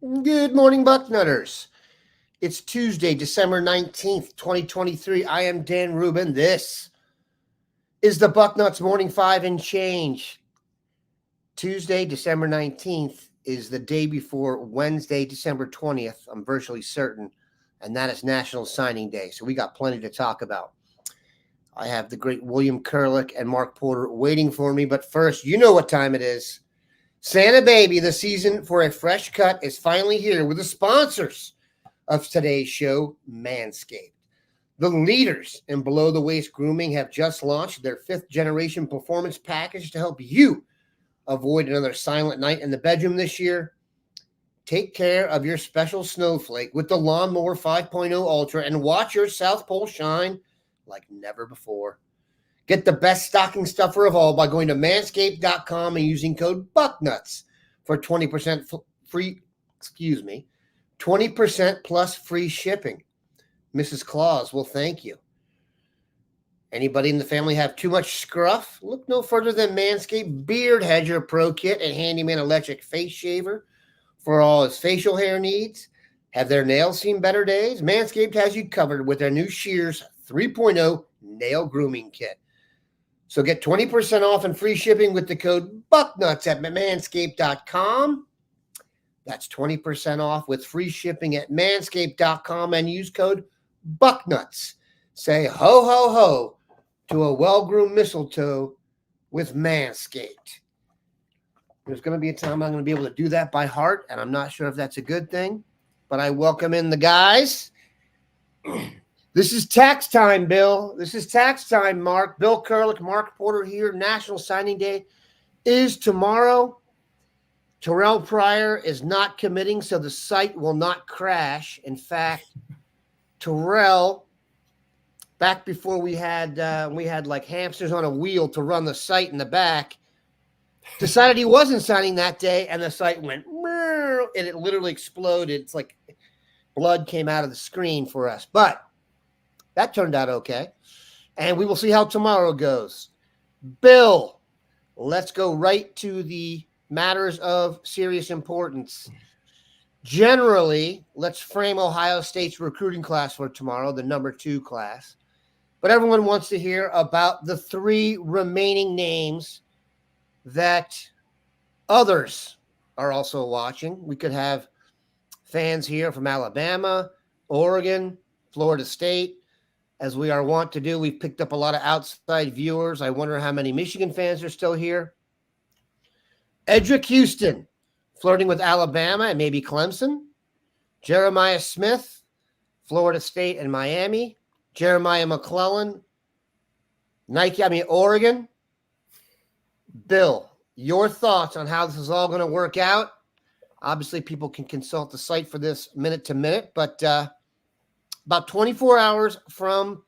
Good morning, Bucknutters. It's Tuesday, December 19th, 2023. I am Dan Rubin. This is the Bucknuts Morning Five and Change. Tuesday, December 19th is the day before Wednesday, December 20th. I'm virtually certain. And that is National Signing Day. So we got plenty to talk about. I have the great William Kurelic and Mark Porter waiting for me. But first, you know what time it is. Santa Baby, the season for a fresh cut is finally here with the sponsors of today's show, Manscaped. The leaders in below the waist grooming have just launched their 5th generation performance package to help you avoid another silent night in the bedroom this year. Take care of your special snowflake with the Lawnmower 5.0 Ultra and watch your South Pole shine like never before. Get the best stocking stuffer of all by going to manscaped.com and using code BUCKNUTS for 20% free, 20% plus free shipping. Mrs. Claus will thank you. Anybody in the family have too much scruff? Look no further than Manscaped Beard Hedger Pro Kit and Handyman Electric Face Shaver for all his facial hair needs. Have their nails seen better days? Manscaped has you covered with their new Shears 3.0 Nail Grooming Kit. So get 20% off and free shipping with the code BUCKNUTS at manscaped.com. That's 20% off with free shipping at manscaped.com and use code BUCKNUTS. Say ho, ho, ho to a well-groomed mistletoe with Manscaped. There's going to be a time I'm going to be able to do that by heart, and I'm not sure if that's a good thing, but I welcome in the guys. This is tax time, Bill. This is tax time, Mark. Bill Kurelic, Mark Porter here. National Signing Day is tomorrow. Terrell Pryor is not committing, so the site will not crash. In fact, Terrell, back before we had like hamsters on a wheel to run the site in the back, decided he wasn't signing that day, and the site went, and it literally exploded. It's like blood came out of the screen for us. But that turned out okay. And we will see how tomorrow goes. Bill, let's go right to the matters of serious importance. Generally, let's frame Ohio State's recruiting class for tomorrow, the number 2 class. But everyone wants to hear about the 3 remaining names that others are also watching. We could have fans here from Alabama, Oregon, Florida State. As we are wont to do, we've picked up a lot of outside viewers. I wonder how many Michigan fans are still here. Eddrick Houston, flirting with Alabama and maybe Clemson. Jeremiah Smith, Florida State and Miami. Jeremiah McClellan, Oregon. Bill, your thoughts on how this is all going to work out? Obviously, people can consult the site for this minute to minute, but about 24 hours from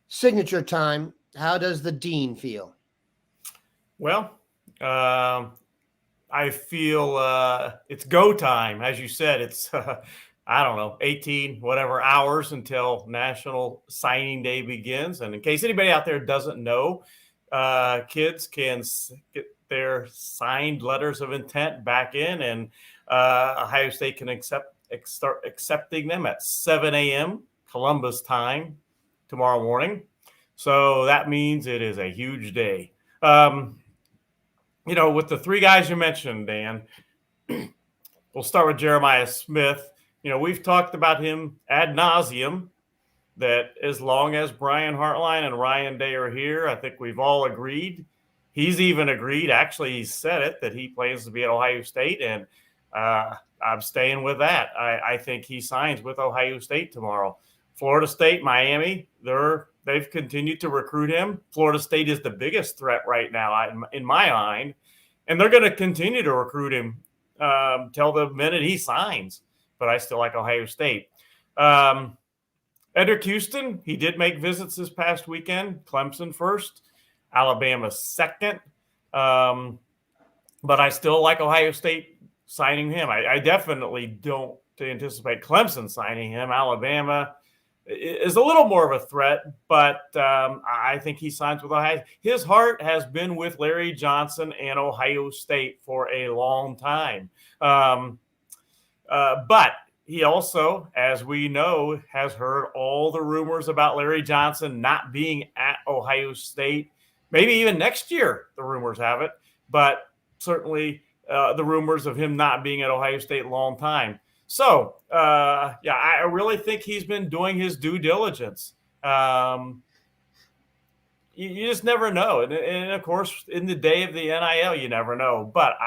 signature time, how does the dean feel? Well, I feel it's go time. As you said, it's, 18 whatever hours until National Signing Day begins. And in case anybody out there doesn't know, kids can get their signed letters of intent back in, and Ohio State can start accepting them at 7 a.m. Columbus time tomorrow morning. So that means it is a huge day. With the 3 guys you mentioned, Dan, we'll start with Jeremiah Smith. We've talked about him ad nauseum, that as long as Brian Hartline and Ryan Day are here, I think we've all agreed. He's even agreed, actually, he said it, that he plans to be at Ohio State, and I'm staying with that. I think he signs with Ohio State tomorrow. Florida State, Miami, they've continued to recruit him. Florida State is the biggest threat right now, in my mind, and they're going to continue to recruit him till the minute he signs. But I still like Ohio State. Eddrick Houston, he did make visits this past weekend. Clemson first, Alabama second. But I still like Ohio State signing him. I definitely don't anticipate Clemson signing him. Alabama is a little more of a threat, but I think he signs with Ohio. His heart has been with Larry Johnson and Ohio State for a long time. But he also, as we know, has heard all the rumors about Larry Johnson not being at Ohio State. Maybe even next year, the rumors have it. But certainly the rumors of him not being at Ohio State a long time. So, I really think he's been doing his due diligence. You just never know. And, of course, in the day of the NIL, you never know. But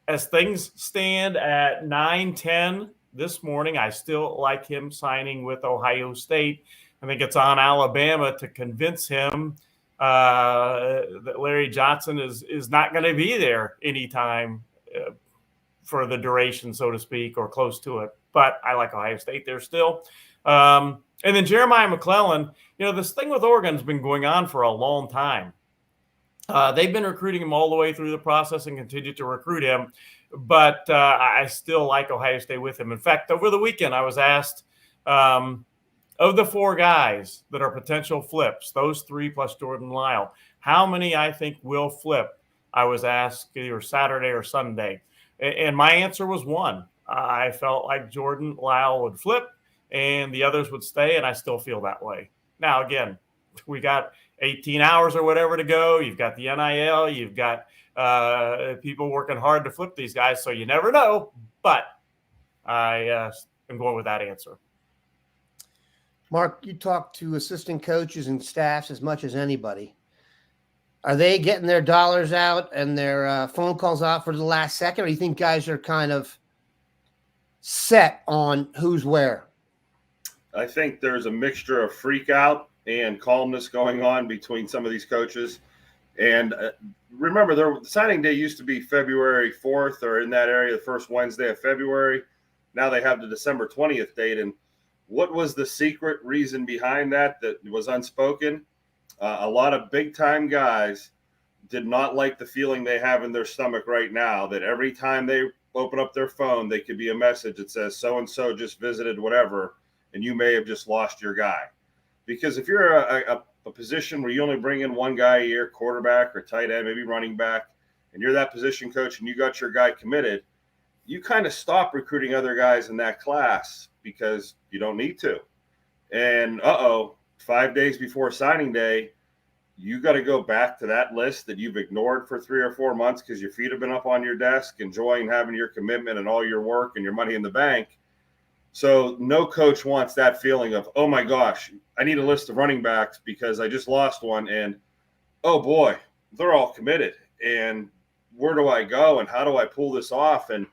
as things stand at 9:10 this morning, I still like him signing with Ohio State. I think it's on Alabama to convince him that Larry Johnson is not going to be there anytime for the duration, so to speak, or close to it. But I like Ohio State there still. And then Jeremiah McClellan, this thing with Oregon's been going on for a long time. They've been recruiting him all the way through the process and continue to recruit him. But I still like Ohio State with him. In fact, over the weekend, I was asked, of the 4 guys that are potential flips, those 3 plus Jordan Lyle, how many I think will flip? I was asked either Saturday or Sunday. And my answer was 1. I felt like Jordan Lyle would flip and the others would stay, and I still feel that way. Now, again, we got 18 hours or whatever to go. You've got the NIL. You've got people working hard to flip these guys, so you never know. But I am going with that answer. Mark, you talk to assistant coaches and staffs as much as anybody. Are they getting their dollars out and their phone calls out for the last second, or do you think guys are kind of set on who's where? I think there's a mixture of freak out and calmness going on between some of these coaches. And remember, the signing day used to be February 4th or in that area, the first Wednesday of February. Now they have the December 20th date. And what was the secret reason behind that was unspoken? A lot of big-time guys did not like the feeling they have in their stomach right now that every time they open up their phone, they could be a message that says so-and-so just visited whatever, and you may have just lost your guy. Because if you're a position where you only bring in 1 guy a year, quarterback or tight end, maybe running back, and you're that position coach and you got your guy committed, you kind of stop recruiting other guys in that class because you don't need to. And 5 days before signing day, you got to go back to that list that you've ignored for 3 or 4 months because your feet have been up on your desk, enjoying having your commitment and all your work and your money in the bank. So no coach wants that feeling of, oh my gosh, I need a list of running backs because I just lost one. And, oh boy, they're all committed. And where do I go? And how do I pull this off? And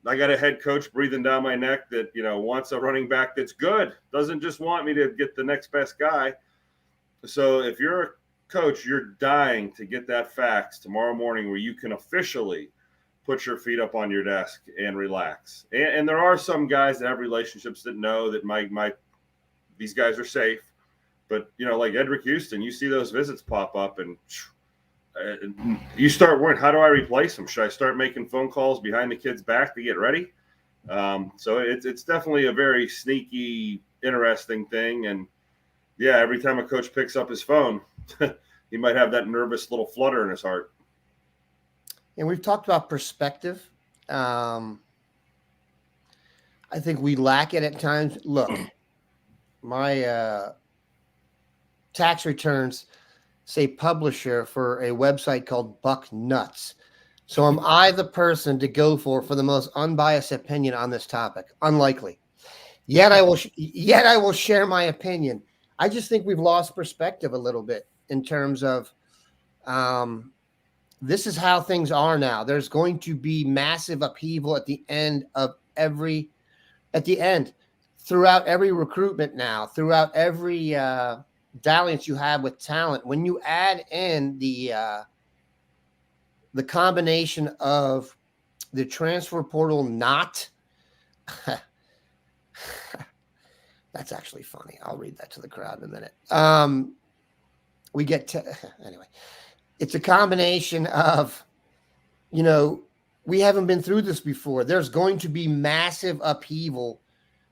I got a head coach breathing down my neck that, wants a running back that's good, doesn't just want me to get the next best guy. So if you're a coach, you're dying to get that fax tomorrow morning where you can officially put your feet up on your desk and relax. And there are some guys that have relationships that know that these guys are safe. But, like Eddrick Houston, you see those visits pop up and you start worrying, how do I replace them? Should I start making phone calls behind the kid's back to get ready? So it's definitely a very sneaky, interesting thing. And, yeah, every time a coach picks up his phone, he might have that nervous little flutter in his heart. And we've talked about perspective. I think we lack it at times. Look, my tax returns say publisher for a website called Bucknuts. So am I the person to go for the most unbiased opinion on this topic? Unlikely. Yet I will share my opinion. I just think we've lost perspective a little bit in terms of this is how things are now. There's going to be massive upheaval at the end throughout every recruitment now, throughout every dalliance you have with talent. When you add in the combination of the transfer portal that's actually funny. I'll read that to the crowd in a minute. Anyway, it's a combination of, we haven't been through this before. There's going to be massive upheaval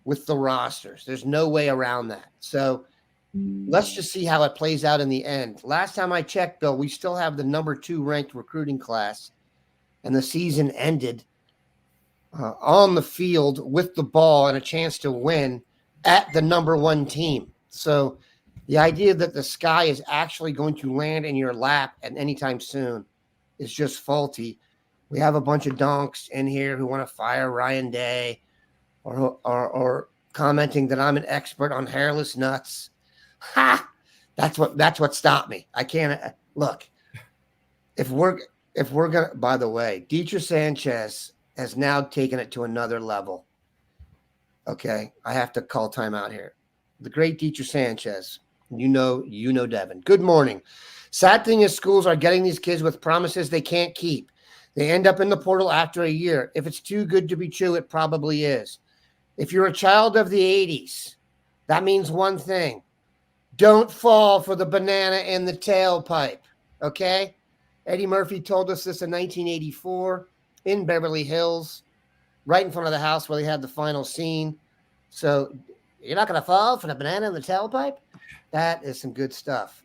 with the rosters. There's no way around that. So let's just see how it plays out in the end. Last time I checked, Bill, we still have the number 2 ranked recruiting class, and the season ended on the field with the ball and a chance to win at the number one team. So the idea that the sky is actually going to land in your lap at any time soon is just faulty. We have a bunch of donks in here who want to fire Ryan Day or commenting that I'm an expert on hairless nuts. Ha! That's what stopped me. I can't look. If we're gonna, by the way, Dietrich Sanchez has now taken it to another level. Okay, I have to call timeout here. The great Dietrich Sanchez. You know, Devin. Good morning. Sad thing is schools are getting these kids with promises they can't keep. They end up in the portal after a year. If it's too good to be true, it probably is. If you're a child of the 80s, that means one thing. Don't fall for the banana in the tailpipe, okay? Eddie Murphy told us this in 1984 in Beverly Hills, right in front of the house where they had the final scene. So you're not going to fall for the banana in the tailpipe? That is some good stuff.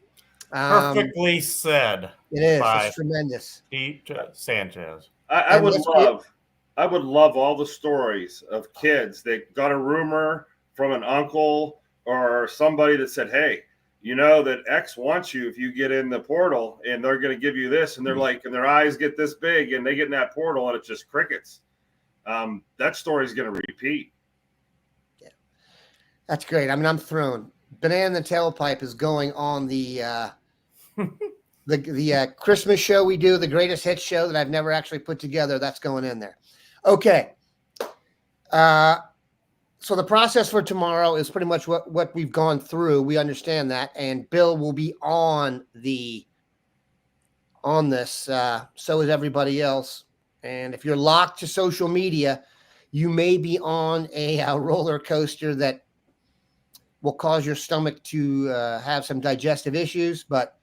Perfectly said. It is. It's tremendous. Pete Sanchez. I would love all the stories of kids that got a rumor from an uncle or somebody that said, hey, you know that X wants you if you get in the portal and they're going to give you this. And they're like, and their eyes get this big and they get in that portal and it's just crickets. That story is going to repeat. Yeah, that's great. I mean, I'm thrown. Banana in the tailpipe is going on the Christmas show we do, the greatest hits show that I've never actually put together. That's going in there. Okay. So the process for tomorrow is pretty much what we've gone through. We understand that, and Bill will be on this. So is everybody else. And if you're locked to social media, you may be on a roller coaster that will cause your stomach to have some digestive issues. But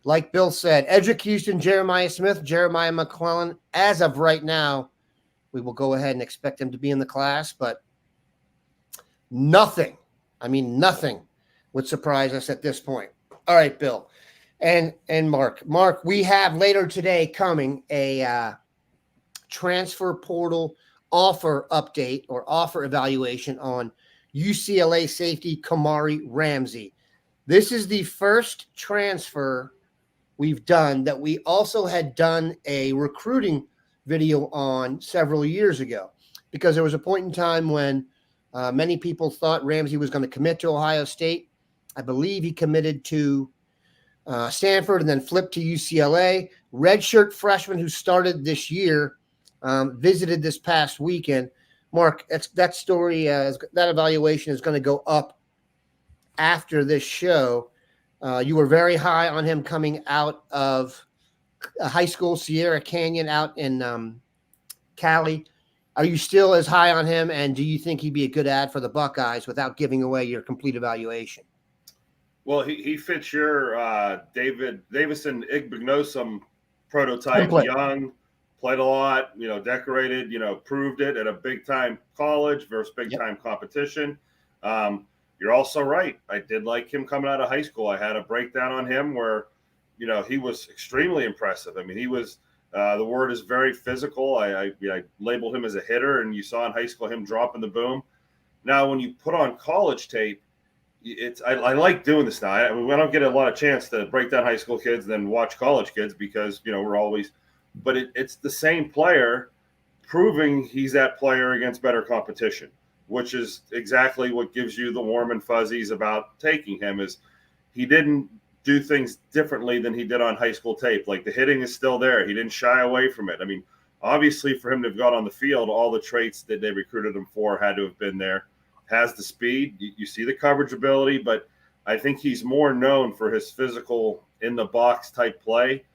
like Bill said, Eddrick Houston, Jeremiah Smith, Jeremiah McClellan, as of right now, we will go ahead and expect them to be in the class, but nothing would surprise us at this point. All right, Bill and Mark. Mark, we have later today coming a transfer portal offer update or offer evaluation on UCLA safety Kamari Ramsey. This is the first transfer we've done that we also had done a recruiting video on several years ago, because there was a point in time when many people thought Ramsey was going to commit to Ohio State. I believe he committed to Stanford and then flipped to UCLA. Redshirt freshman who started this year visited this past weekend. Mark, that story, that evaluation is going to go up after this show. You were very high on him coming out of high school, Sierra Canyon out in Cali. Are you still as high on him, and do you think he'd be a good ad for the Buckeyes without giving away your complete evaluation? Well, he fits your Davison Igbenogson prototype. Template. Young, played a lot, decorated, proved it at a big-time college versus big-time competition. You're also right. I did like him coming out of high school. I had a breakdown on him where, he was extremely impressive. I mean, he was the word is very physical. I labeled him as a hitter, and you saw in high school him dropping the boom. Now, when you put on college tape, I like doing this now. I mean, we don't get a lot of chance to break down high school kids and then watch college kids because, we're always – but it's the same player proving he's that player against better competition, which is exactly what gives you the warm and fuzzies about taking him. Is he didn't do things differently than he did on high school tape. Like, the hitting is still there. He didn't shy away from it. I mean, obviously for him to have got on the field, all the traits that they recruited him for had to have been there. Has the speed. You see the coverage ability, but I think he's more known for his physical in the box type play.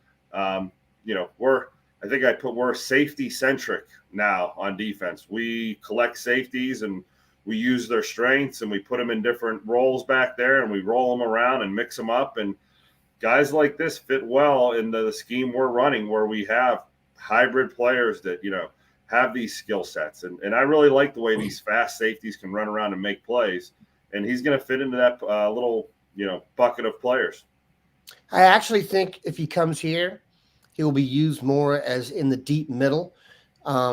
We're safety centric now on defense. We collect safeties and we use their strengths and we put them in different roles back there and we roll them around and mix them up. And guys like this fit well into the scheme we're running, where we have hybrid players that, have these skill sets. And I really like the way these fast safeties can run around and make plays. And he's going to fit into that little, bucket of players. I actually think if he comes here, he will be used more as in the deep middle.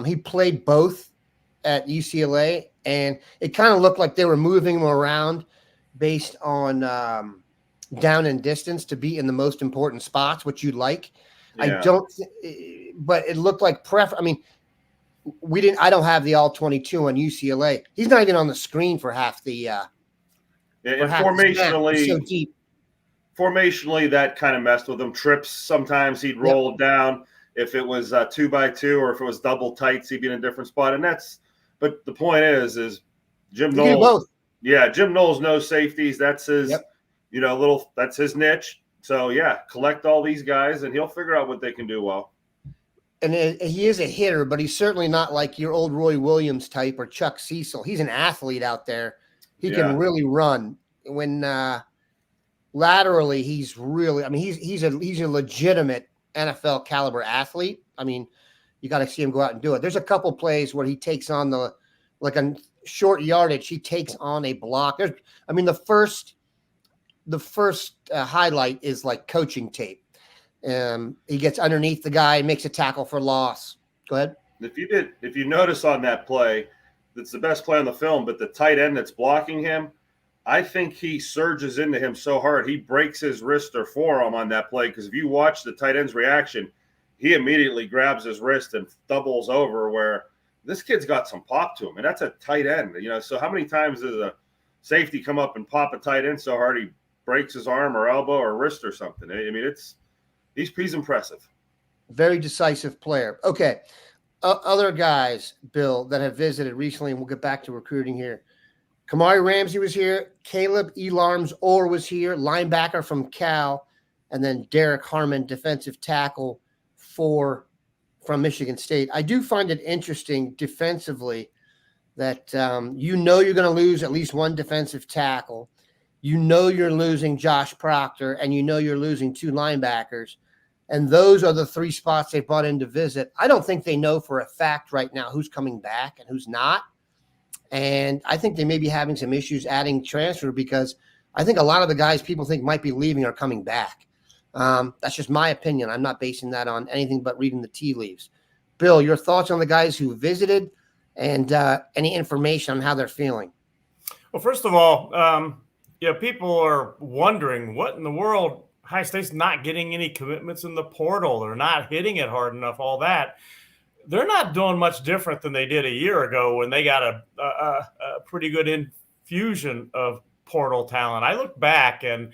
He played both at UCLA, and it kind of looked like they were moving him around based on down and distance to be in the most important spots, which you'd like. Yeah. But it looked like I mean, I don't have the all 22 on UCLA. He's not even on the screen for half the. And formationally, so deep. Formationally, that kind of messed with him. Trips, sometimes he'd roll down. If it was 2x2 or if it was double tights, he'd be in a different spot. But the point is Jim Knowles. Yeah, Jim Knowles knows safeties. That's his, that's his niche. So yeah, collect all these guys, and he'll figure out what they can do well. And he is a hitter, but he's certainly not like your old Roy Williams type or Chuck Cecil. He's an athlete out there. He can really run. When laterally, he's really. I mean, he's a legitimate NFL caliber athlete. I mean, you got to see him go out and do it. There's a couple plays where he takes on a short yardage. He takes on a block. The first highlight is like coaching tape. He gets underneath the guy and makes a tackle for loss. Go ahead. If you notice on that play, that's the best play on the film, but the tight end that's blocking him, I think he surges into him so hard he breaks his wrist or forearm on that play. Because if you watch the tight end's reaction, he immediately grabs his wrist and doubles over. Where this kid's got some pop to him, and that's a tight end. So how many times does a safety come up and pop a tight end so hard he breaks his arm or elbow or wrist or something? I mean, he's impressive. Very decisive player. Okay. Other guys, Bill, that have visited recently, and we'll get back to recruiting here. Kamari Ramsey was here. Caleb Elarms Orr was here, linebacker from Cal. And then Derek Harmon, defensive tackle from Michigan State. I do find it interesting defensively that you're going to lose at least one defensive tackle. You're losing Josh Proctor, and you're losing two linebackers. And those are the three spots they brought in to visit. I don't think they know for a fact right now who's coming back and who's not. And I think they may be having some issues adding transfer because I think a lot of the guys people think might be leaving are coming back. That's just my opinion. I'm not basing that on anything but reading the tea leaves. Bill, your thoughts on the guys who visited and any information on how they're feeling? Well, first of all, people are wondering what in the world Ohio State's not getting any commitments in the portal. They're not hitting it hard enough, all that. They're not doing much different than they did a year ago when they got a pretty good infusion of portal talent. I look back and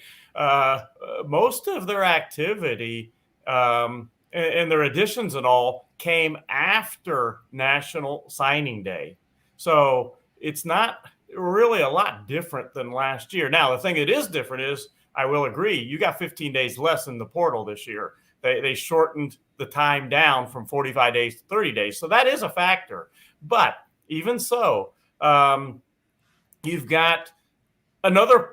most of their activity and their additions and all came after National Signing Day. So it's not really a lot different than last year. Now, the thing that is different is, I will agree, you got 15 days less in the portal this year. They shortened the time down from 45 days to 30 days. So that is a factor. But even so, you've got another,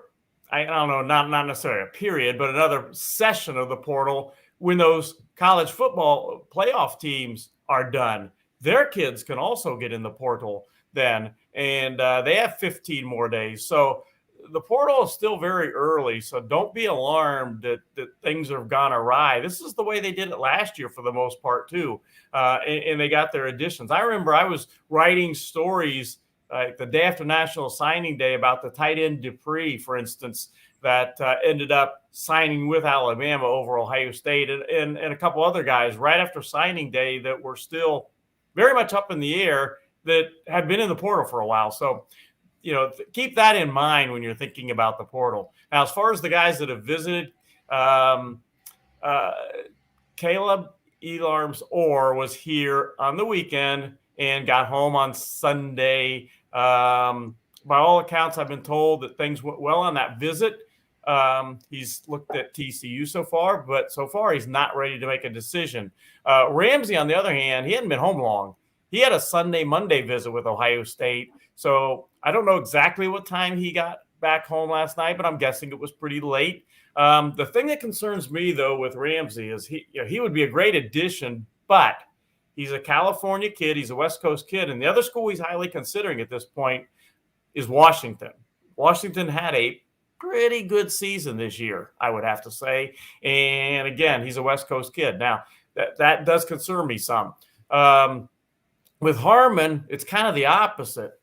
I don't know, not necessarily a period, but another session of the portal when those college football playoff teams are done. Their kids can also get in the portal then, and they have 15 more days. So the portal is still very early, so don't be alarmed that things have gone awry. This is the way they did it last year for the most part, too, and they got their additions. I remember I was writing stories the day after National Signing Day about the tight end Dupree, for instance, that ended up signing with Alabama over Ohio State and a couple other guys right after signing day that were still very much up in the air that had been in the portal for a while. So, keep that in mind when you're thinking about the portal. Now, as far as the guys that have visited, Caleb Elarms Orr was here on the weekend and got home on Sunday. By all accounts, I've been told that things went well on that visit. He's looked at TCU so far, but so far he's not ready to make a decision. Ramsey, on the other hand, he hadn't been home long. He had a Sunday-Monday visit with Ohio State. So I don't know exactly what time he got back home last night, but I'm guessing it was pretty late. The thing that concerns me, though, with Ramsey is he would be a great addition, but he's a California kid. He's a West Coast kid. And the other school he's highly considering at this point is Washington. Washington had a pretty good season this year, I would have to say. And, again, he's a West Coast kid. Now, that does concern me some. With Harmon, it's kind of the opposite.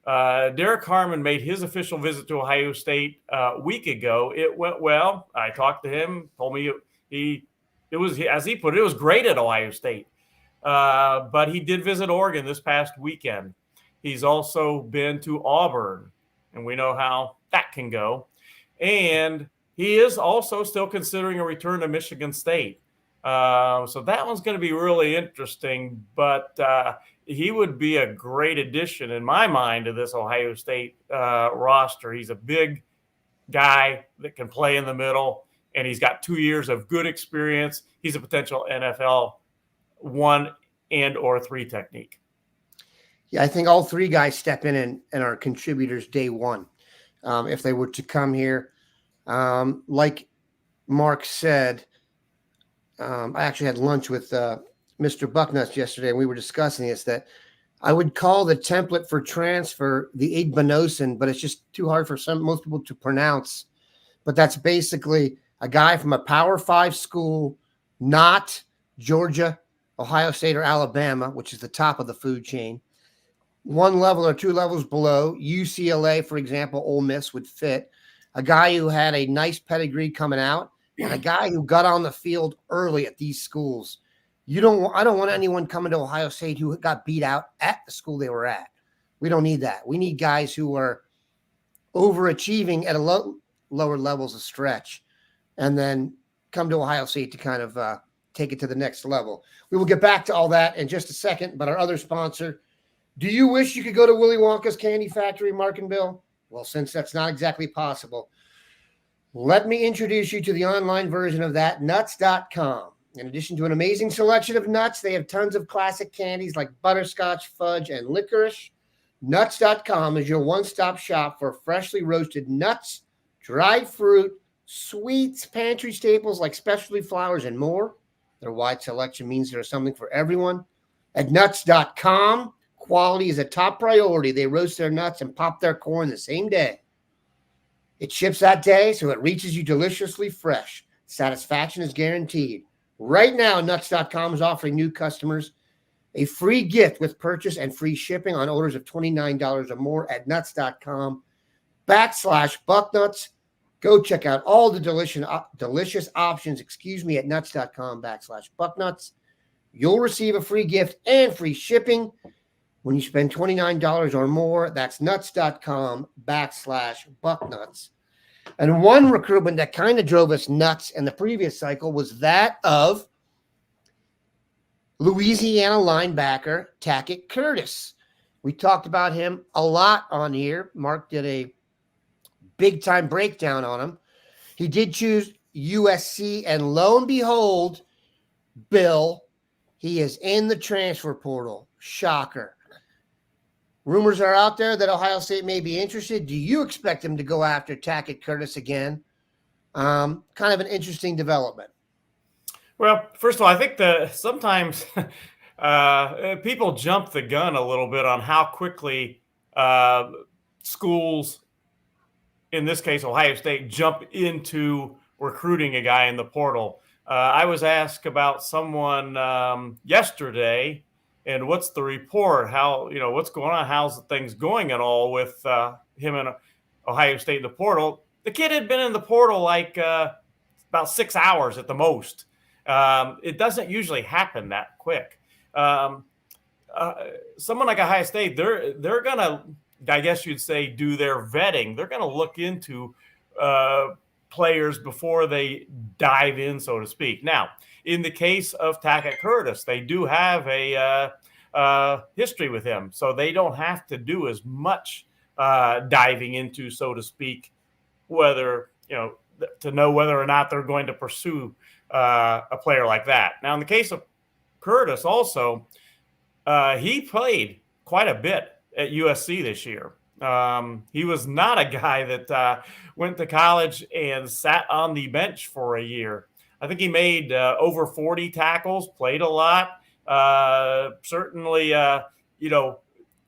Derek Harmon made his official visit to Ohio State a week ago. It went well. I talked to him, told me it was, as he put it, it was great at Ohio State. But he did visit Oregon this past weekend. He's also been to Auburn, and we know how that can go. And he is also still considering a return to Michigan State. So that one's going to be really interesting, but he would be a great addition in my mind to this Ohio State roster. He's a big guy that can play in the middle, and he's got 2 years of good experience. He's a potential NFL 1 and or 3 technique. Yeah, I think all 3 guys step in and are contributors day one. If they were to come here, like Mark said, I actually had lunch with Mr. Bucknuts yesterday, and we were discussing this, that I would call the template for transfer the Igbinosin, but it's just too hard for most people to pronounce. But that's basically a guy from a Power 5 school, not Georgia, Ohio State, or Alabama, which is the top of the food chain. 1 level or 2 levels below, UCLA, for example, Ole Miss would fit. A guy who had a nice pedigree coming out, and a guy who got on the field early at these schools. I don't want anyone coming to Ohio State who got beat out at the school they were at. We don't need that. We need guys who are overachieving at a lower levels of stretch, and then come to Ohio State to kind of take it to the next level. We will get back to all that in just a second, but our other sponsor, do you wish you could go to Willy Wonka's Candy Factory, Mark and Bill? Well, since that's not exactly possible, let me introduce you to the online version of that, nuts.com. In addition to an amazing selection of nuts, they have tons of classic candies like butterscotch, fudge, and licorice. Nuts.com is your one-stop shop for freshly roasted nuts, dried fruit, sweets, pantry staples like specialty flours, and more. Their wide selection means there's something for everyone. At nuts.com, quality is a top priority. They roast their nuts and pop their corn the same day. It ships that day, so it reaches you deliciously fresh. Satisfaction is guaranteed. Right now, Nuts.com is offering new customers a free gift with purchase and free shipping on orders of $29 or more at Nuts.com/Bucknuts. Go check out all the delicious options, at Nuts.com/Bucknuts. You'll receive a free gift and free shipping when you spend $29 or more. That's Nuts.com/Bucknuts. And one recruitment that kind of drove us nuts in the previous cycle was that of Louisiana linebacker Tackett Curtis. We talked about him a lot on here. Mark did a big-time breakdown on him. He did choose USC, and lo and behold, Bill, he is in the transfer portal. Shocker. Rumors are out there that Ohio State may be interested. Do you expect him to go after Tackett Curtis again? Kind of an interesting development. Well, first of all, I think sometimes people jump the gun a little bit on how quickly schools, in this case Ohio State, jump into recruiting a guy in the portal. I was asked about someone yesterday, and what's the report? How, what's going on? How's things going at all with him and Ohio State in the portal? The kid had been in the portal like about 6 hours at the most. It doesn't usually happen that quick. Someone like Ohio State, they're gonna, I guess you'd say, do their vetting. They're gonna look into players before they dive in, so to speak. Now, in the case of Tackett Curtis, they do have a history with him, so they don't have to do as much diving into, so to speak, whether, to know whether or not they're going to pursue a player like that. Now, in the case of Curtis also, he played quite a bit at USC this year. He was not a guy that went to college and sat on the bench for a year. I think he made over 40 tackles, played a lot, certainly,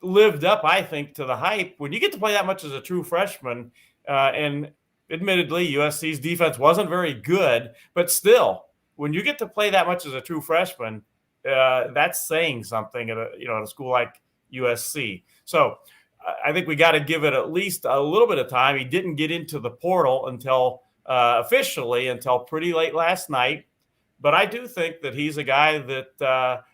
lived up, I think, to the hype. When you get to play that much as a true freshman, and admittedly, USC's defense wasn't very good, but still, when you get to play that much as a true freshman, that's saying something at a school like USC. So I think we got to give it at least a little bit of time. He didn't get into the portal until officially until pretty late last night. But I do think that he's a guy that, that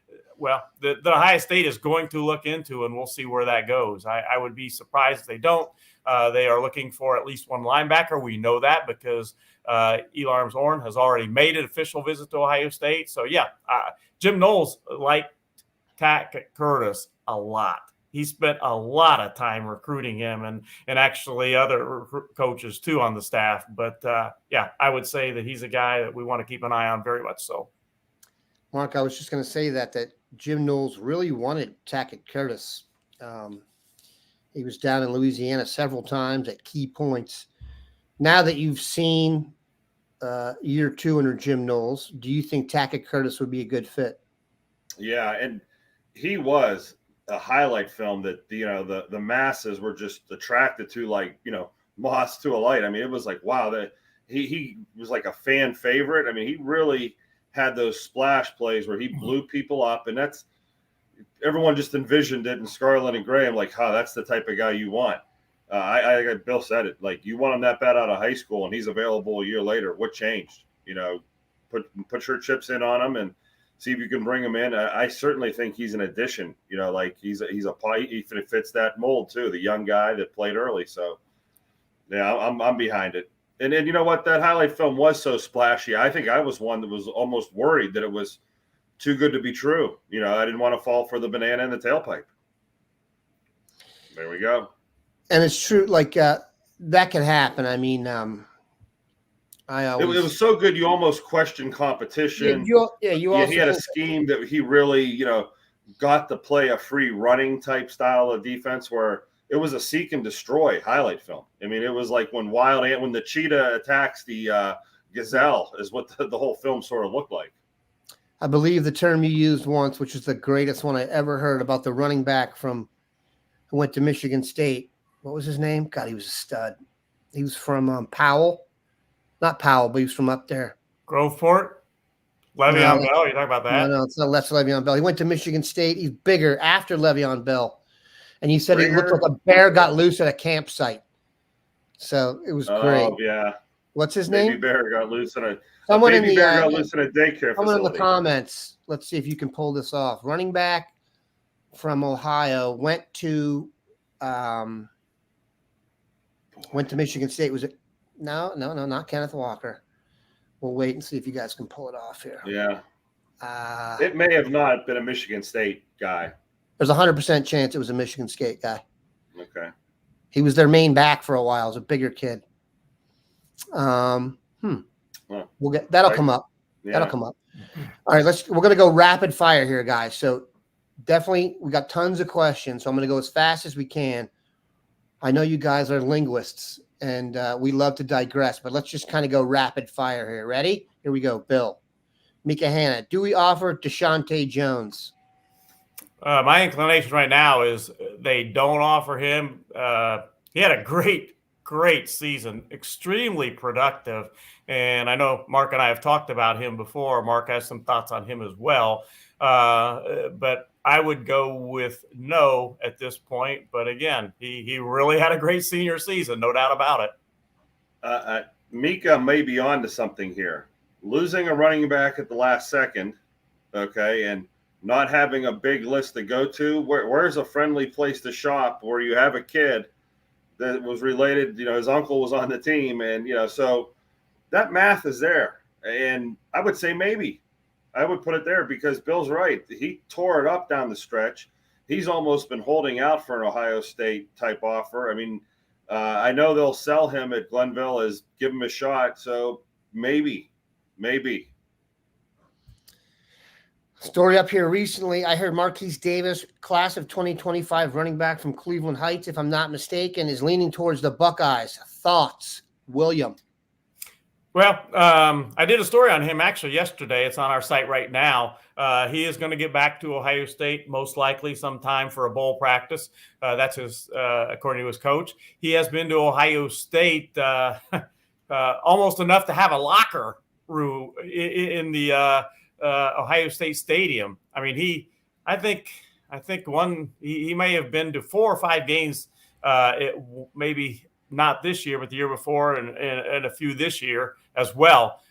Ohio State is going to look into, and we'll see where that goes. I would be surprised if they don't. They are looking for at least one linebacker. We know that because Elarm Zorn has already made an official visit to Ohio State. So, Jim Knowles liked Tackett Curtis a lot. He spent a lot of time recruiting him and actually other coaches too on the staff. But I would say that he's a guy that we want to keep an eye on very much so. Mark, I was just going to say that Jim Knowles really wanted Tackett Curtis. He was down in Louisiana several times at key points. Now that you've seen year 2 under Jim Knowles, do you think Tackett Curtis would be a good fit? Yeah, and he was a highlight film that the masses were just attracted to, like moths to a light. I mean, it was like, wow, that he was like a fan favorite. I mean, he really had those splash plays where he blew people up, and that's everyone just envisioned it in Scarlet and Gray. I'm like, that's the type of guy you want. Bill said it, like, you want him that bad out of high school, and he's available a year later. What changed? Put your chips in on him and see if you can bring him in. I certainly think he's an addition. Like he fits that mold too. The young guy that played early. So yeah, I'm behind it. And then you know what? That highlight film was so splashy. I think I was one that was almost worried that it was too good to be true. I didn't want to fall for the banana in the tailpipe. There we go. And it's true. Like that can happen. I mean, it was so good you almost question competition. You also he had a scheme that he really, got to play a free running type style of defense where it was a seek and destroy highlight film. I mean, it was like when the cheetah attacks the gazelle is what the whole film sort of looked like. I believe the term you used once, which is the greatest one I ever heard, about the running back who went to Michigan State. What was his name? God, he was a stud. He was from Powell. Not Powell, but he was from up there. Groveport? Le'Veon Bell? You talking about that? No, it's not Le'Veon Bell. He went to Michigan State. He's bigger after Le'Veon Bell. And you said he looked like a bear got loose at a campsite. So it was great. Oh, yeah. What's his name? Baby bear got loose in a Someone daycare facility. in the comments. Let's see if you can pull this off. Running back from Ohio went to Michigan State. Was it? No, not Kenneth Walker. We'll wait and see if you guys can pull it off here. Yeah. It may have not been a Michigan State guy. There's 100% chance it was a Michigan State guy. Okay. He was their main back for a while. He was a bigger kid. We'll get that'll come up. Yeah. That'll come up. All right, we're gonna go rapid fire here, guys. So definitely we got tons of questions. So I'm gonna go as fast as we can. I know you guys are linguists and we love to digress, but let's just kind of go rapid fire here. Ready? Here we go. Bill, Mika Hanna, do we offer Deshaunte Jones? My inclination right now is they don't offer him. He had a great season, extremely productive. And I know Mark and I have talked about him before. Mark has some thoughts on him as well. But I would go with no at this point. But again, he really had a great senior season, no doubt about it. Mika may be on to something here. Losing a running back at the last second, okay, and not having a big list to go to, where's a friendly place to shop where you have a kid that was related, his uncle was on the team, and, so that math is there. And I would say maybe. I would put it there because Bill's right. He tore it up down the stretch. He's almost been holding out for an Ohio State type offer. I mean, I know they'll sell him at Glenville as give him a shot, so maybe. Story up here recently, I heard Marquise Davis, class of 2025 running back from Cleveland Heights, if I'm not mistaken, is leaning towards the Buckeyes. Thoughts, William? Well, I did a story on him actually yesterday. It's on our site right now. He is going to get back to Ohio State most likely sometime for a bowl practice. That's his, according to his coach. He has been to Ohio State almost enough to have a locker room in the Ohio State Stadium. I mean, I think he may have been to 4 or 5 games. Maybe not this year, but the year before, and a few this year as well.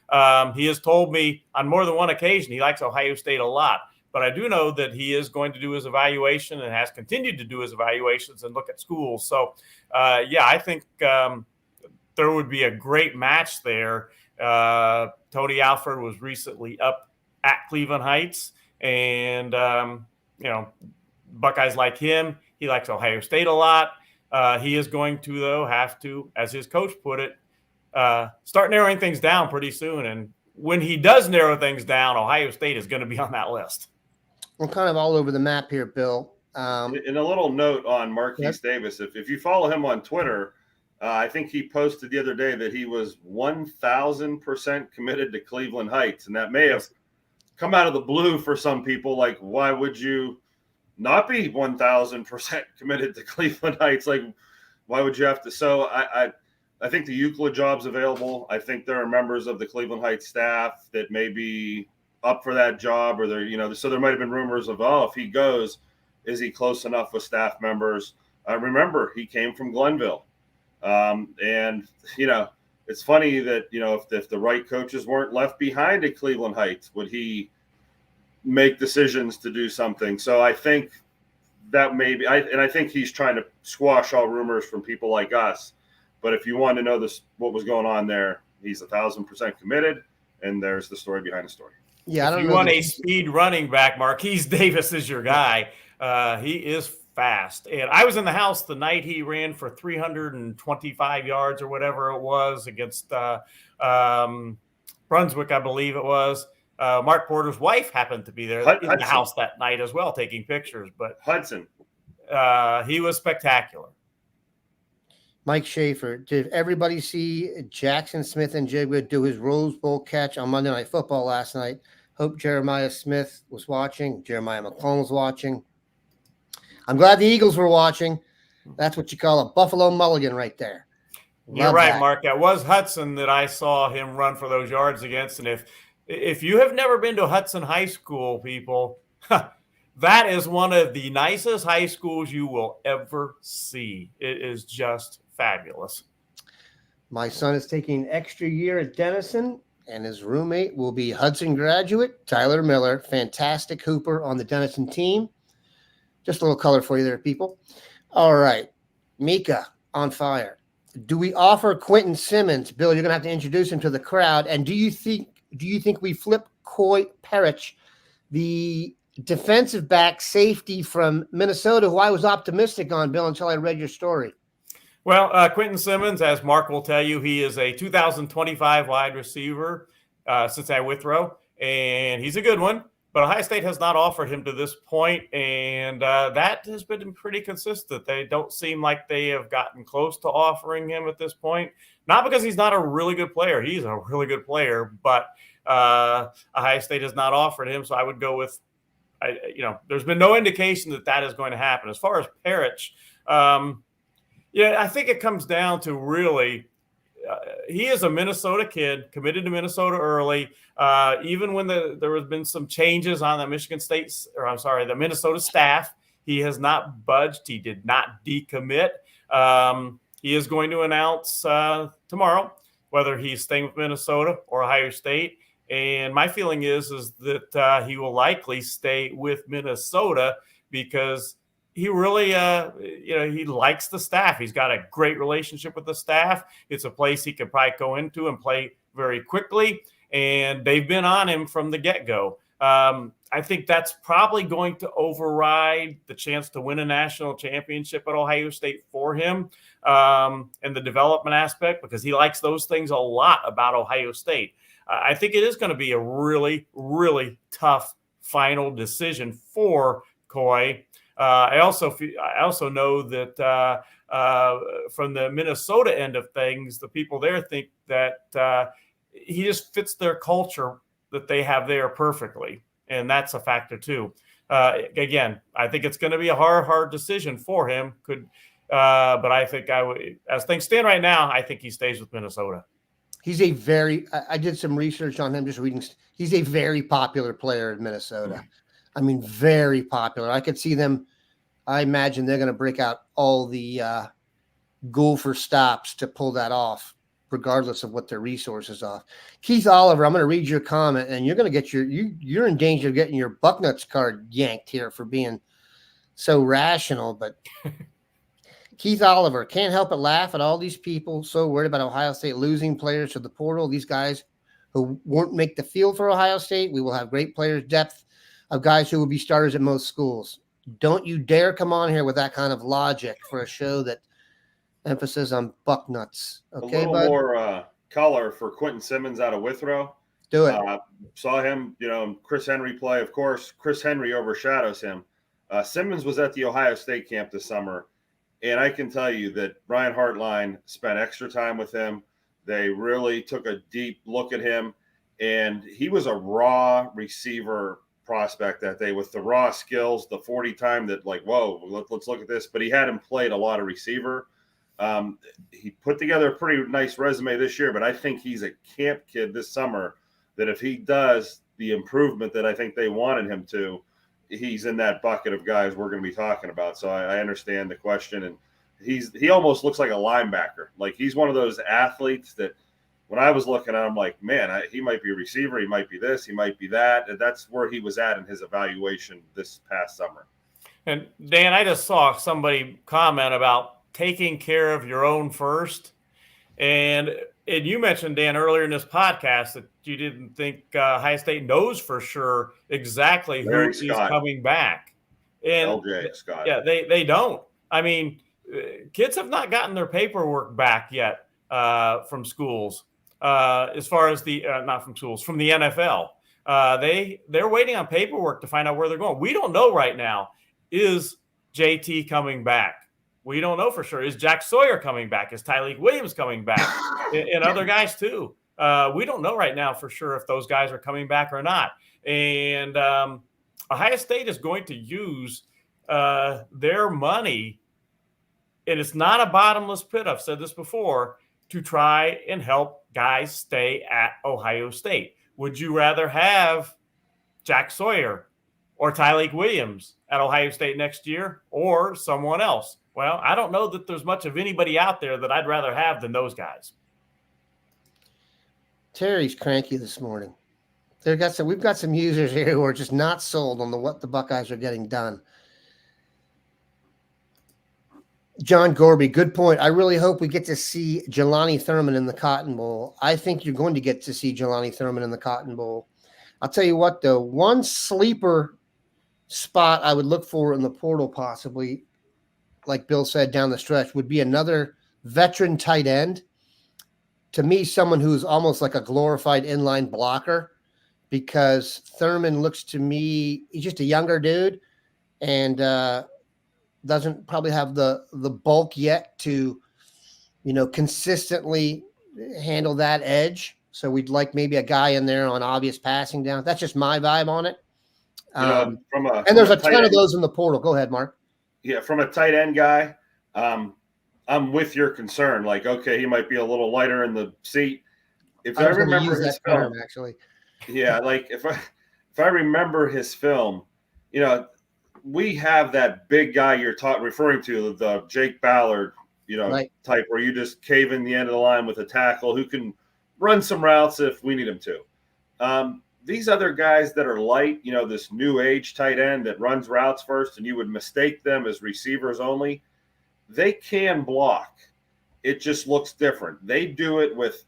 He has told me on more than one occasion he likes Ohio State a lot. But I do know that he is going to do his evaluation and has continued to do his evaluations and look at schools. So, I think there would be a great match there. Tony Alford was recently up at Cleveland Heights, and, Buckeyes like him. He likes Ohio State a lot. He is going to, though, have to, as his coach put it, start narrowing things down pretty soon. And when he does narrow things down, Ohio State is going to be on that list. We're kind of all over the map here, Bill. In a little note on Marquise Davis, if you follow him on Twitter, I think he posted the other day that he was 1,000% committed to Cleveland Heights, and that may have come out of the blue for some people. Like, why would you not be 1,000% committed to Cleveland Heights? Like, why would you have to? So I think the Euclid job's available. I think there are members of the Cleveland Heights staff that may be up for that job, or so there might have been rumors of, if he goes, is he close enough with staff members? Remember, he came from Glenville. And it's funny that, if the right coaches weren't left behind at Cleveland Heights, would he make decisions to do something? So I think that maybe, I think he's trying to squash all rumors from people like us. But if you want to know what was going on there, he's 1,000% committed, and there's the story behind the story. Yeah, I don't know. If you want a speed running back, Marquise Davis is your guy. He is fast. And I was in the house the night he ran for 325 yards or whatever it was against Brunswick, I believe it was. Mark Porter's wife happened to be there in the house that night as well, taking pictures. But Hudson, he was spectacular. Mike Schaefer, did everybody see Jackson Smith-Njigba do his Rose Bowl catch on Monday Night Football last night? Hope Jeremiah Smith was watching. Jeremiah McClellan was watching. I'm glad the Eagles were watching. That's what you call a Buffalo mulligan right there. You're right, Mark. That was Hudson that I saw him run for those yards against. And if you have never been to Hudson High School, people, that is one of the nicest high schools you will ever see. It is just fabulous. My son is taking an extra year at Denison, and his roommate will be Hudson graduate Tyler Miller, fantastic hooper on the Denison team. Just a little color for you there, people. All right. Mika on fire. Do we offer Quentin Simmons? Bill, you're going to have to introduce him to the crowd. And do you think we flip Coy Perich, the defensive back safety from Minnesota, who I was optimistic on, Bill, until I read your story? Well, Quentin Simmons, as Mark will tell you, he is a 2025 wide receiver, Cincinnati Withrow, and he's a good one. But Ohio State has not offered him to this point, and that has been pretty consistent. They don't seem like they have gotten close to offering him at this point. Not because he's not a really good player. He's a really good player, but Ohio State has not offered him, so I would go with, there's been no indication that is going to happen. As far as Perich, I think it comes down to really he is a Minnesota kid, committed to Minnesota early. Even when there has been some changes on the the Minnesota staff, he has not budged. He did not decommit. He is going to announce tomorrow whether he's staying with Minnesota or Ohio State. And my feeling is that he will likely stay with Minnesota because he really, he likes the staff. He's got a great relationship with the staff. It's a place he could probably go into and play very quickly. And they've been on him from the get-go. I think that's probably going to override the chance to win a national championship at Ohio State for him and the development aspect, because he likes those things a lot about Ohio State. I think it is going to be a really, really tough final decision for Coy. I also know that from the Minnesota end of things, the people there think that he just fits their culture that they have there perfectly. And that's a factor too. Again, I think it's going to be a hard decision for him. But I think as things stand right now, I think he stays with Minnesota. He's a very, I did some research on him just reading. He's a very popular player in Minnesota. I mean, very popular. I could see them. I imagine they're going to break out all the Gopher stops to pull that off, regardless of what their resources are. Keith Oliver, I'm going to read your comment, and you're going to get you're in danger of getting your Bucknuts card yanked here for being so rational. But Keith Oliver, can't help but laugh at all these people so worried about Ohio State losing players to the portal. These guys who won't make the field for Ohio State. We will have great players, depth of guys who will be starters at most schools. Don't you dare come on here with that kind of logic for a show that emphasis on Bucknuts. Okay, a little bud? more color for Quentin Simmons out of Withrow. Do it. Saw him, Chris Henry play. Of course, Chris Henry overshadows him. Simmons was at the Ohio State camp this summer, and I can tell you that Brian Hartline spent extra time with him. They really took a deep look at him, and he was a raw receiver prospect that day with the raw skills, the 40 time that whoa, let's look at this. But he hadn't played a lot of receiver. He put together a pretty nice resume this year, but I think he's a camp kid this summer that if he does the improvement that I think they wanted him to, he's in that bucket of guys we're going to be talking about. So I understand the question, and he almost looks like a linebacker. Like he's one of those athletes that when I was looking at him, like, man, he might be a receiver. He might be this. He might be that. And that's where he was at in his evaluation this past summer. And Dan, I just saw somebody comment about taking care of your own first. And you mentioned, Dan, earlier in this podcast that you didn't think Ohio State knows for sure exactly who is coming back. And LJ Scott. Yeah, they don't. I mean, kids have not gotten their paperwork back yet from schools. As far as the not from schools, from the NFL, they're waiting on paperwork to find out where they're going. We don't know right now. Is JT coming back? We don't know for sure. Is Jack Sawyer coming back? Is Tyleik Williams coming back? And other guys too. We don't know right now for sure if those guys are coming back or not. And Ohio State is going to use their money, and it's not a bottomless pit. I've said this before, to try and help guys stay at Ohio State. Would you rather have Jack Sawyer or Tyleik Williams at Ohio State next year or someone else? Well, I don't know that there's much of anybody out there that I'd rather have than those guys. Terry's cranky this morning. We've got some users here who are just not sold on what the Buckeyes are getting done. John Gorby, good point. I really hope we get to see Jelani Thurman in the Cotton Bowl. I think you're going to get to see Jelani Thurman in the Cotton Bowl. I'll tell you what, though, one sleeper spot I would look for in the portal possibly, like Bill said, down the stretch, would be another veteran tight end. To me, someone who's almost like a glorified inline blocker, because Thurman looks to me, he's just a younger dude and doesn't probably have the bulk yet to, consistently handle that edge. So we'd like maybe a guy in there on obvious passing down. That's just my vibe on it. And there's a ton of those in the portal. Go ahead, Mark. Yeah, from a tight end guy, I'm with your concern. Like, okay, he might be a little lighter in the seat. If I remember his film, actually. Yeah, like if I remember his film, we have that big guy you're referring to, the Jake Ballard, right, type where you just cave in the end of the line with a tackle who can run some routes if we need him to. These other guys that are light, this new age tight end that runs routes first and you would mistake them as receivers only, they can block. It just looks different. They do it with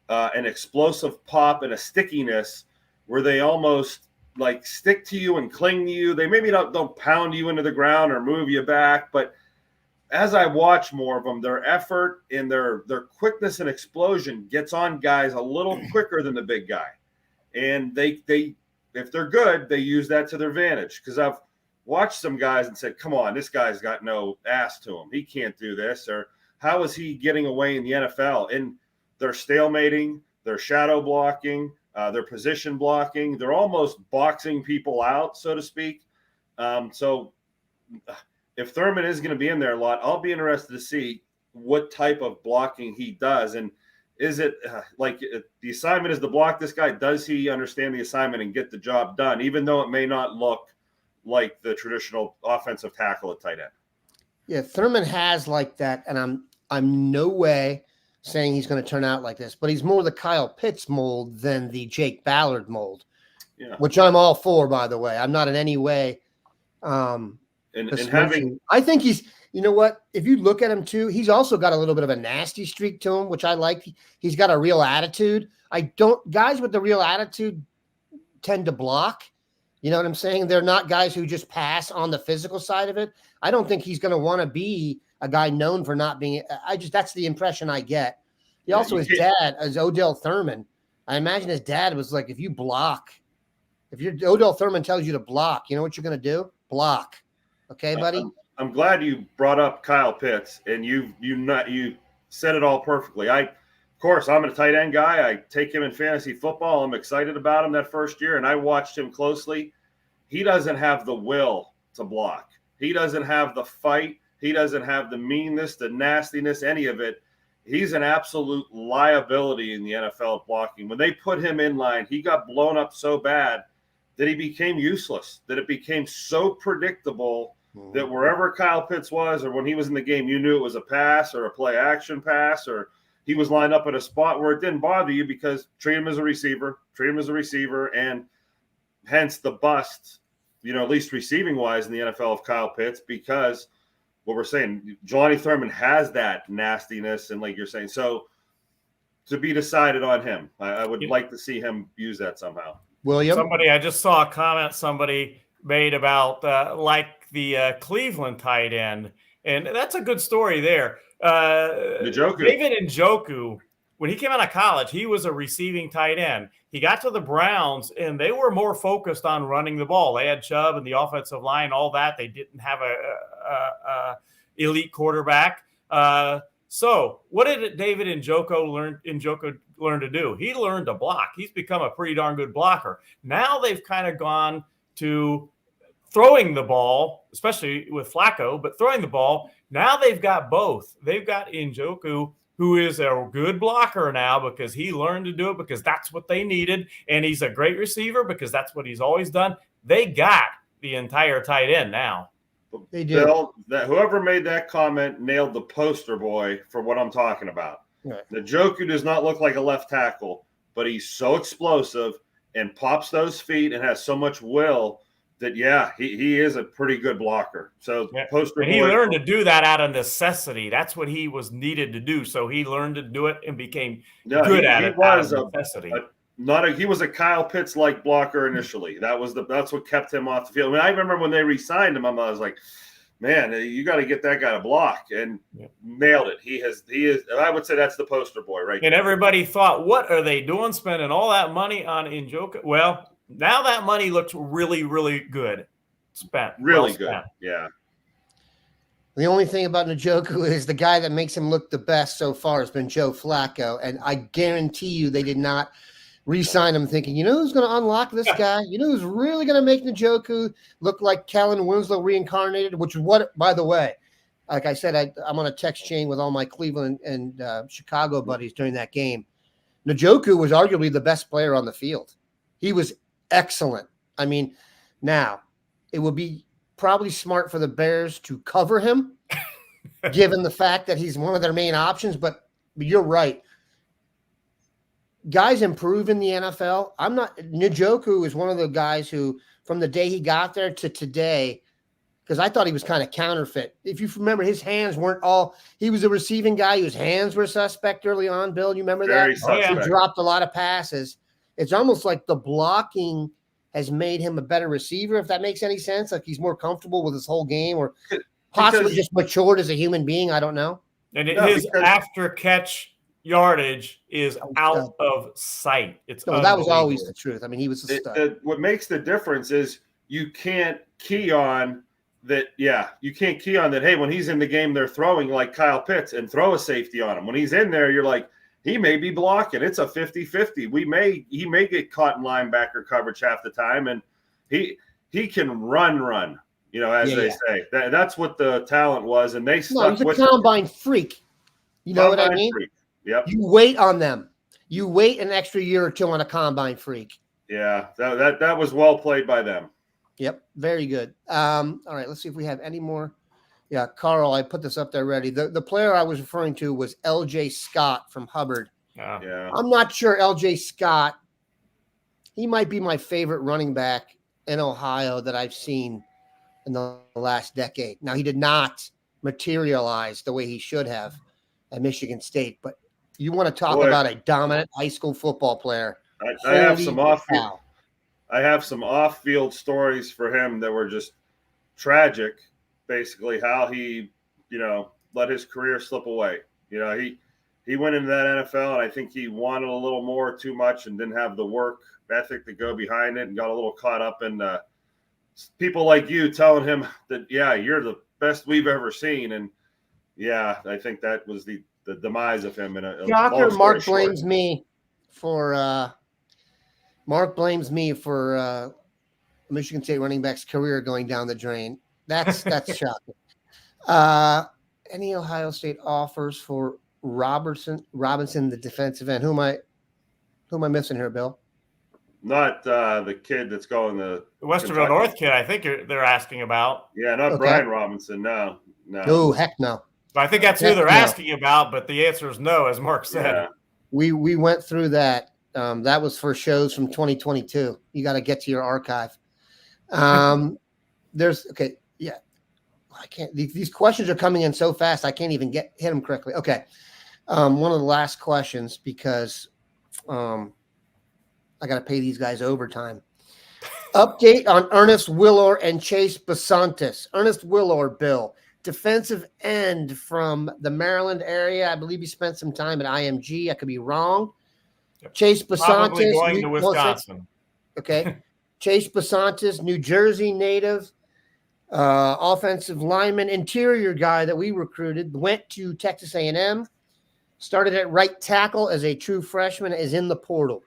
an explosive pop and a stickiness where they almost like stick to you and cling to you. They maybe don't pound you into the ground or move you back, but as I watch more of them, their effort and their quickness and explosion gets on guys a little quicker than the big guy. And they if they're good, they use that to their advantage. Because I've watched some guys and said, come on, this guy's got no ass to him. He can't do this. Or how is he getting away in the NFL? And they're stalemating, they're shadow blocking, they're position blocking. They're almost boxing people out, so to speak. So if Thurman is going to be in there a lot, I'll be interested to see what type of blocking he does. And is it like the assignment is to block this guy? Does he understand the assignment and get the job done, even though it may not look like the traditional offensive tackle at tight end? Yeah, Thurman has like that, and I'm no way saying he's going to turn out like this, but he's more the Kyle Pitts mold than the Jake Ballard mold, which I'm all for, by the way. I'm not in any way. And having, I think he's, you know what? If you look at him too, he's also got a little bit of a nasty streak to him, which I like. He's got a real attitude. Guys with the real attitude tend to block. You know what I'm saying? They're not guys who just pass on the physical side of it. I don't think he's going to want to be a guy known for not being. That's the impression I get. He also, his dad, as Odell Thurman. I imagine his dad was like, if Odell Thurman tells you to block, you know what you're going to do? Block. Okay, buddy. I'm glad you brought up Kyle Pitts, and you said it all perfectly. Of course, I'm a tight end guy. I take him in fantasy football. I'm excited about him that first year, and I watched him closely. He doesn't have the will to block. He doesn't have the fight. He doesn't have the meanness, the nastiness, any of it. He's an absolute liability in the NFL at blocking. When they put him in line, he got blown up so bad that he became useless, that it became so predictable that wherever Kyle Pitts was, or when he was in the game, you knew it was a pass or a play action pass, or he was lined up at a spot where it didn't bother you because treat him as a receiver, and hence the bust, at least receiving wise in the NFL of Kyle Pitts, because what we're saying, Johnny Thurman has that nastiness, and like you're saying, so to be decided on him, I would like to see him use that somehow. William? I just saw a comment somebody made about the Cleveland tight end, and that's a good story there. Njoku. David Njoku, when he came out of college, he was a receiving tight end. He got to the Browns, and they were more focused on running the ball. They had Chubb and the offensive line, all that. They didn't have a elite quarterback. So what did David Njoku learn to do? He learned to block. He's become a pretty darn good blocker. Now they've kind of gone to throwing the ball, especially with Flacco, but throwing the ball. Now they've got both. They've got Njoku, who is a good blocker now because he learned to do it because that's what they needed. And he's a great receiver because that's what he's always done. They got the entire tight end now. They do. Bill, whoever made that comment nailed the poster boy for what I'm talking about. Right. Njoku does not look like a left tackle, but he's so explosive and pops those feet and has so much will that, he is a pretty good blocker. So poster and boy. he learned to do that out of necessity. That's what he was needed to do. So he learned to do it and became good at it out of necessity. He was a Kyle Pitts-like blocker initially. That's what kept him off the field. I mean, I remember when they re-signed him, I was like, man, you got to get that guy to block, and nailed it. He is. I would say that's the poster boy, right? And everybody thought, what are they doing, spending all that money on Njoku? Well, now that money looks really, really good spent. Really good. Yeah. The only thing about Njoku is the guy that makes him look the best so far has been Joe Flacco, and I guarantee you they did not re-sign him thinking, who's going to unlock this guy? Who's really going to make Njoku look like Kellen Winslow reincarnated, which is what, by the way, like I said, I'm on a text chain with all my Cleveland and Chicago buddies during that game. Njoku was arguably the best player on the field. He was excellent. I mean, now it would be probably smart for the Bears to cover him, given the fact that he's one of their main options, but you're right. Guys improve in the NFL. Njoku is one of the guys who, from the day he got there to today, because I thought he was kind of counterfeit. If you remember, his hands weren't all – he was a receiving guy whose hands were suspect early on, Bill. You remember Very that? suspect. He dropped a lot of passes. It's almost like the blocking has made him a better receiver, if that makes any sense. Like he's more comfortable with his whole game, or possibly just matured as a human being. I don't know. And his after-catch yardage is out of sight. That was always the truth. I mean, he was a stud. What makes the difference is you can't key on that. Yeah, you can't key on that. Hey, when he's in the game, they're throwing like Kyle Pitts and throw a safety on him. When he's in there, you're like, he may be blocking. It's a 50-50. He may get caught in linebacker coverage half the time, and he can run. As they say. That's what the talent was, and they stuck he's a with combine freak. You know what I mean? Freak. Yep. You wait on them. You wait an extra year or two on a combine freak. Yeah, that was well played by them. Yep, very good. All right, let's see if we have any more. Yeah, Carl, I put this up there ready. The player I was referring to was L.J. Scott from Hubbard. Yeah. I'm not sure L.J. Scott. He might be my favorite running back in Ohio that I've seen in the last decade. Now, he did not materialize the way he should have at Michigan State, but you want to talk about a dominant high school football player. I have some cow. I have some off-field stories for him that were just tragic. Basically, how he, let his career slip away. He went into that NFL, and I think he wanted a little more too much and didn't have the work ethic to go behind it, and got a little caught up in people like you telling him that, yeah, you're the best we've ever seen. And yeah, I think that was the demise of him. Shocker, Mark blames me for Michigan State running back's career going down the drain. That's shocking. Any Ohio State offers for Robinson, the defensive end? Who am I missing here, Bill? Not the kid that's going the Westerville North kid, I think they're asking about. Yeah, not Brian Robinson. No. Oh, heck no. But I think that's who they're asking about, but the answer is no, as Mark said. Yeah. We went through that. That was for shows from 2022. You got to get to your archive. I can't. These questions are coming in so fast. I can't even hit them correctly. Okay. One of the last questions, because I got to pay these guys overtime. Update on Ernest Willor and Chase Basantis. Ernest Willor, Bill, defensive end from the Maryland area. I believe he spent some time at IMG. I could be wrong. Chase Basantis. Probably going to Wisconsin. Okay. Chase Basantis, New Jersey native, offensive lineman, interior guy that we recruited, went to Texas A&M, started at right tackle as a true freshman, is in the portal.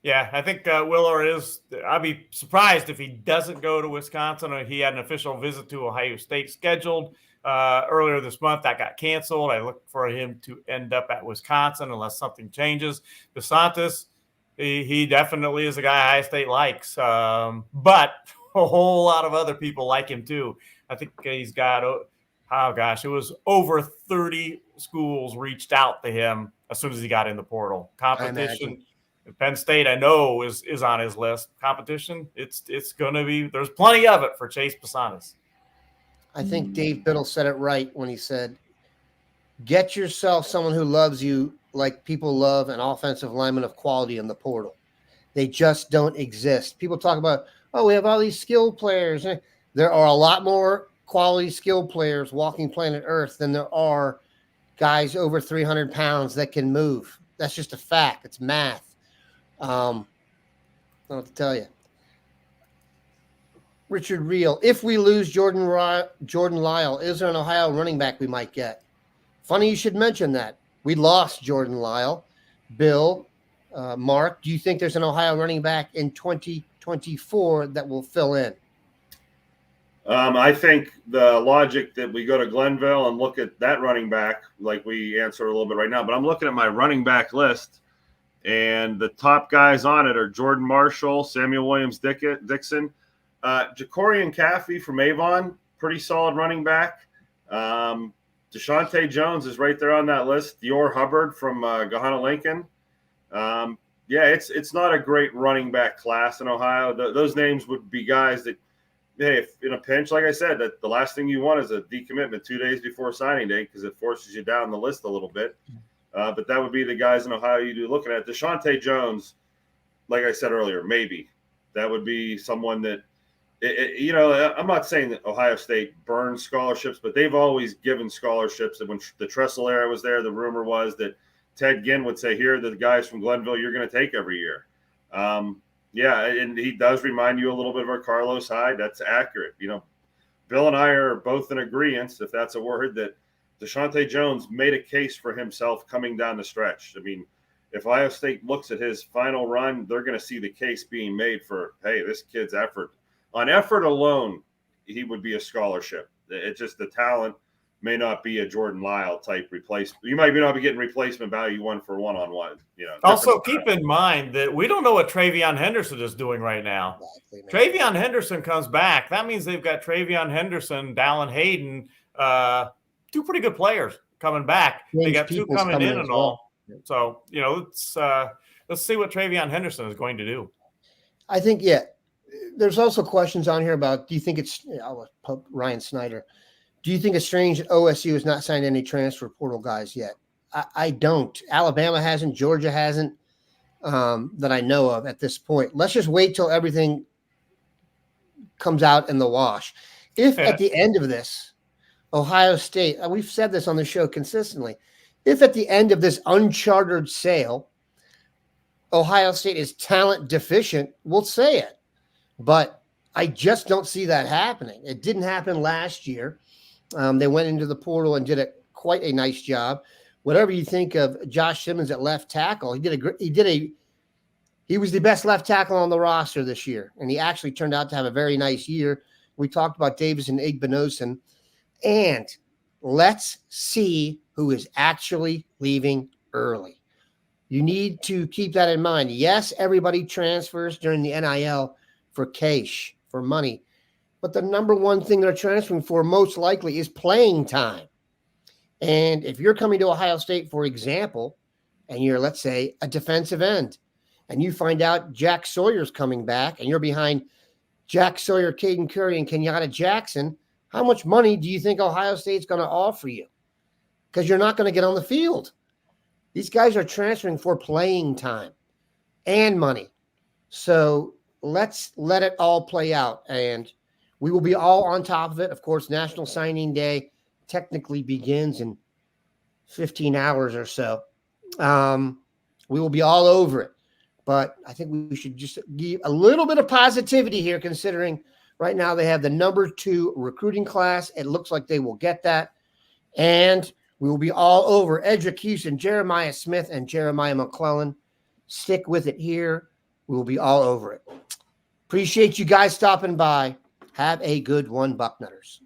Yeah, I think Willor is – I'd be surprised if he doesn't go to Wisconsin. Or he had an official visit to Ohio State scheduled earlier this month. That got canceled. I look for him to end up at Wisconsin unless something changes. Basantis, he definitely is a guy Ohio State likes. But a whole lot of other people like him too. I think he's got it was over 30 schools reached out to him as soon as he got in the portal. Competition – Penn State, I know, is on his list. Competition, it's going to be – there's plenty of it for Chase Basantis. I think Dave Biddle said it right when he said, get yourself someone who loves you like people love an offensive lineman of quality in the portal. They just don't exist. People talk about, we have all these skilled players. There are a lot more quality skilled players walking planet Earth than there are guys over 300 pounds that can move. That's just a fact. It's math. I don't know what to tell you. Richard Reel, if we lose Jordan Lyle, is there an Ohio running back we might get? Funny you should mention that. We lost Jordan Lyle. Bill, Mark, do you think there's an Ohio running back in 2024 that will fill in? I think the logic that we go to Glenville and look at that running back, like we answered a little bit right now, but I'm looking at my running back list. And the top guys on it are Jordan Marshall, Samuel Williams-Dixon, Jacorian Caffey from Avon, pretty solid running back. Deshaunte Jones is right there on that list. Dior Hubbard from Gahanna-Lincoln. It's not a great running back class in Ohio. Those names would be guys that, hey, if in a pinch, like I said, that the last thing you want is a decommitment 2 days before signing day because it forces you down the list a little bit. But that would be the guys in Ohio you'd be looking at. Deshaunte Jones, like I said earlier, maybe. That would be someone that, I'm not saying that Ohio State burns scholarships, but they've always given scholarships. And when the Tressel era was there, the rumor was that Ted Ginn would say, here are the guys from Glenville you're going to take every year. And he does remind you a little bit of our Carlos Hyde. That's accurate. Bill and I are both in agreement, if that's a word, that Deshaunte Jones made a case for himself coming down the stretch. I mean, if Ohio State looks at his final run, they're going to see the case being made for, hey, this kid's effort. On effort alone, he would be a scholarship. It's just the talent may not be a Jordan Lyle type replacement. You might not be getting replacement value 1-for-1 on one. Also, keep in mind that we don't know what Travion Henderson is doing right now. Exactly, Travion Henderson comes back. That means they've got Travion Henderson, Dallin Hayden, two pretty good players coming back. They got two coming in and all. So, let's see what Travion Henderson is going to do. I think, there's also questions on here about, do you think it's Ryan Snyder? Do you think it's strange that OSU has not signed any transfer portal guys yet? I don't. Alabama hasn't. Georgia hasn't, that I know of at this point. Let's just wait till everything comes out in the wash. If at the end of this, Ohio State, we've said this on the show consistently, if at the end of this unchartered sale, Ohio State is talent deficient, we'll say it. But I just don't see that happening. It didn't happen last year. They went into the portal and did quite a nice job. Whatever you think of Josh Simmons at left tackle, he was the best left tackle on the roster this year, and he actually turned out to have a very nice year. We talked about Davis and Igbinosun, and let's see who is actually leaving early. You need to keep that in mind. Yes, everybody transfers during the NIL for cash, for money. But the number one thing they're transferring for most likely is playing time. And if you're coming to Ohio State, for example, and you're, let's say, a defensive end, and you find out Jack Sawyer's coming back, and you're behind Jack Sawyer, Caden Curry, and Kenyatta Jackson, how much money do you think Ohio State's going to offer you? Because you're not going to get on the field. These guys are transferring for playing time and money. So let's let it all play out, and we will be all on top of it. Of course, National Signing Day technically begins in 15 hours or so. We will be all over it. But I think we should just give a little bit of positivity here, considering right now they have the number 2 recruiting class. It looks like they will get that. And we will be all over Eddrick Houston, Jeremiah Smith, and Jeremiah McClellan. Stick with it here. We will be all over it. Appreciate you guys stopping by. Have a good one, Bucknutters.